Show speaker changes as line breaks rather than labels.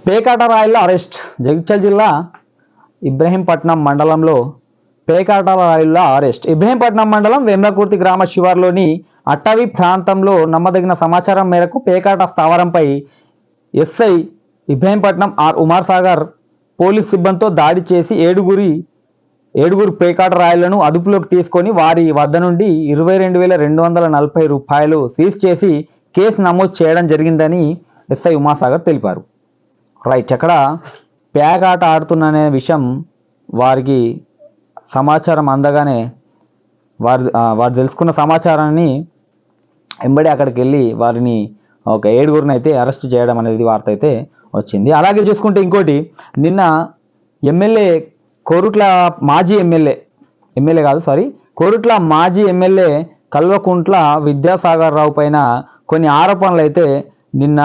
పేకాట రాయుళ్ల అరెస్ట్. జగిత్యాల జిల్లా ఇబ్రహీంపట్నం మండలంలో పేకాట రాయుళ్ల అరెస్ట్. ఇబ్రహీంపట్నం మండలం వేమ్లకుర్తి గ్రామ శివార్లోని అటవీ ప్రాంతంలో నమ్మదగిన సమాచారం మేరకు పేకాట స్థావరంపై SI Ibrahimpatnam R Umar Sagar police సిబ్బందితో దాడి చేసి ఏడుగురు పేకాట రాయులను అదుపులోకి తీసుకొని వారి వద్ద నుండి 22,240 రూపాయలు సీజ్ చేసి కేసు నమోదు చేయడం జరిగిందని ఎస్ఐ ఉమాసాగర్ తెలిపారు. రైట్, అక్కడ పేకాట ఆడుతున్ననే విషయం వారికి సమాచారం అందగానే వారు తెలుసుకున్న సమాచారాన్ని వెంబడి అక్కడికి వెళ్ళి వారిని ఒక 7గురిని అయితే అరెస్ట్ చేయడం అనేది వార్త అయితే వచ్చింది. అలాగే చూసుకుంటే ఇంకోటి, నిన్న ఎమ్మెల్యే కోరుట్ల మాజీ ఎమ్మెల్యే కల్వకుంట్ల విద్యాసాగర్ రావు పైన కొన్ని ఆరోపణలు అయితే నిన్న